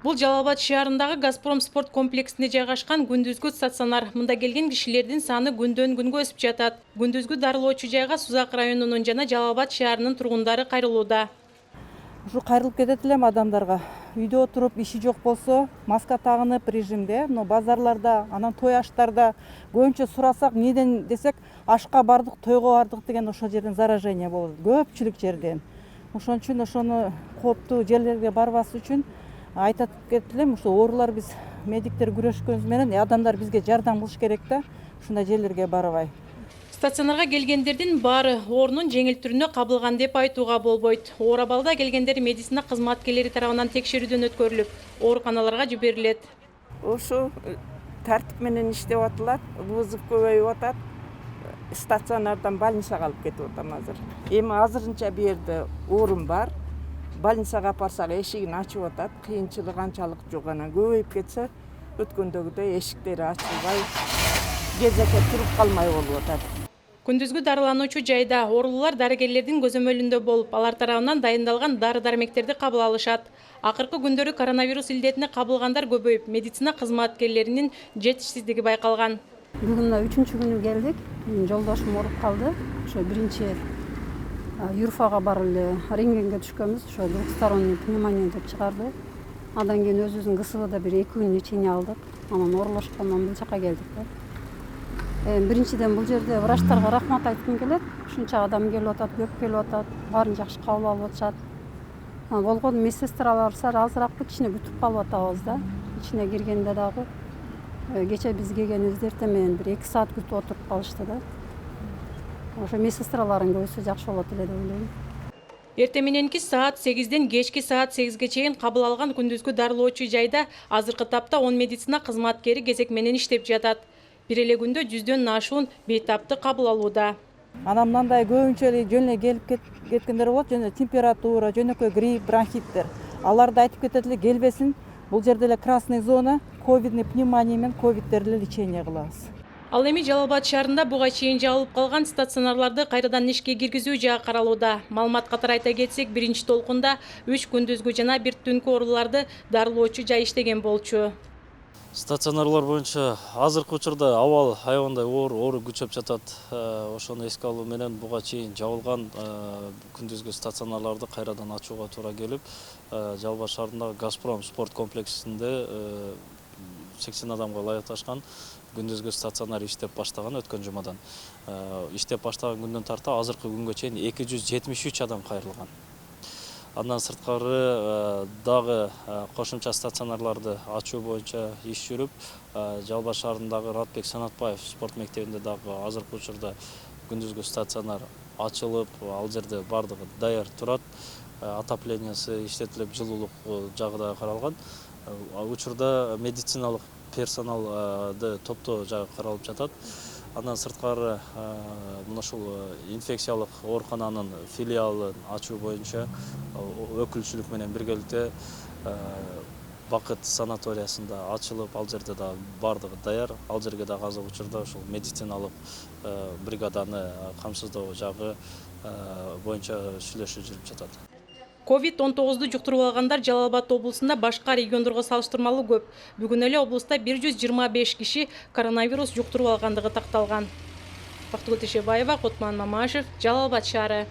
Бул Жалал Абад шаарындагы Газпром спорт комплексинде жайгашкан күндүзгү стационар. Мында келген кишилердин саны күндөн күнгө өсүп жатат. Күндүзгү дарылоочу жайга Сузак районунун жана Жалал Абад шаарынын тургундары кайрылууда. Ушу кайрылып кетет элем адамдарга. Үйдө отуруп иши жок болсо, маска тагынып режимде, но базарларда, анан той аштарда көбүнчө сурасак, эмнеден десек, ашка бардык, тойго бардык деген ошол жерден заражение болот. Көпчүлүк жерден. Ошон үчүн ошону кооптуу жерлерге барбас үчүн айтып кетет элем, ошо оорулар биз медиктер күрөшкөнүбүз менен адамдар бизге жардам кылыш керек да, ушундай жерлерге барбай. Стационарга келгендердин баары оорунун жеңил түрүнө кабылган деп айтууга болбойт. Оор абалда келгендер медицина кызматкерлери тарабынан текшерүүдөн өткөрүлүп, ооруканаларга жиберилет. Ошо тартип менен иштеп атылат, вызов көбөйүп атат. Стационардан больницага алып кетип атам азыр. Эми азырынча бу жерде орун бар. Больницага апарсак эшигин ачып атат. Кыйынчылык анчалык жок, анан көбөйүп кетсе, өткөндөгүдөй эшиктери ачылбай, кезекке туруп калмай болуп атат. Күндүзгү дарылануучу жайда оорулуулар дарыгерлердин көзөмөлүндө болуп, алар тарабынан дайындалган дары-дармектерди кабыл алышат. Акыркы күндөрү коронавирус илдетине кабылгандар көбөйүп, медицина кызматкерлеринин жетишсиздиги байкалган. Бүгүн 3-чү күнү келдик. Жолдошум ооруп калды. Ошо биринчи Юрфага барып эле рентгенге түшкөнбүз. Ошо двухсторонний пневмония деп чыгарды. Андан кийин өзүбүздүн КСВда бир 2 күн ичине алдык. Анан оорулашкандан бул жака келдик да. Биринчиден бул жерде врачтарга рахмат айткым келет. Ушунча адам келип атат, көп келип атат, баарын жакшы кабыл алып атышат. Болгон медсестралар сары азыраак ичине бүтүп калып атабыз да. Ичине киргенде дагы кече биз келгенибизде эртең менен бир 2 саат күтүп отуруп калышты да. Ошо медсестралардын көбүсү жакшы болот эле деп ойлойм. Эртең мененки саат 8ден кечки саат 8ге чейин кабыл алган күндүзгү дарылоочу жайда азыркы тапта 10 медицина кызматкери кезек менен иштеп жатат. Бир эле күндө 100дөн ашуун бейтапты кабыл алууда. Анан мындай көбүнчө эле жөн эле келип кеткендер болот, жөн эле температура, жөнөкөй грипп, бронхиттер. Аларды айтып кетет эле келбесин. Бул жерде эле красный зона, ковидный пневмония менен ковидтерди лечение кылабыз. Ал эми Жалал Абад шаарында буга чейин жабылып калган стационарларды кайрадан ишке киргизүү жагы каралууда. Маалымат катары айта кетсек, биринчи толкунда 3 күндүзгү жана 1 түнкү ооруларды дарылоочу жай иштеген болчу. Стационарлар боюнча азыркы учурда абал аябандай оору күчөп жатат. Ошону эске алуу менен буга чейин жабылган күндүзгү стационарларды кайрадан ачууга туура келип, Жалал Абад шаарындагы Газпром спорт комплексинде 80 адамга ылайыкташкан күндүзгү стационар иштеп баштаган өткөн жумадан. Иштеп баштаган күндөн тарта азыркы күнгө чейин 273 адам кайрылган. Андан сырткары дагы кошумча стационарларды ачуу боюнча иш жүрүп, Жалал Абад шаарындагы Ратбек Санатбаев спорт мектебинде дагы азыркы учурда күндүзгү стационар ачылып, ал жерде бардыгы даяр турат. Отоплениясы иштетилип, жылуулук жагы да каралган. Учурда медициналык персоналды топтоо жагы каралып жатат. Андан сырткары мына ушул инфекциялык оорукананын филиалын ачуу боюнча өкүлчүлүк менен биргеликте Бакыт санаториясында ачылып, ал жерде да бардыгы даяр. Ал жерге дагы азыркы учурда ушул медициналык бригаданы камсыздоо жагы боюнча сүйлөшүү жүрүп жатат. COVID-19 жуктуруп алгандар Жалал Абад облусунда башка региондорго салыштырмалуу көп. Бүгүн эле облуста 125 киши коронавирус жуктуруп алгандыгы такталган. Бактыгүл Тешебаева, Котман Мамашев, Жалал Абад шаары.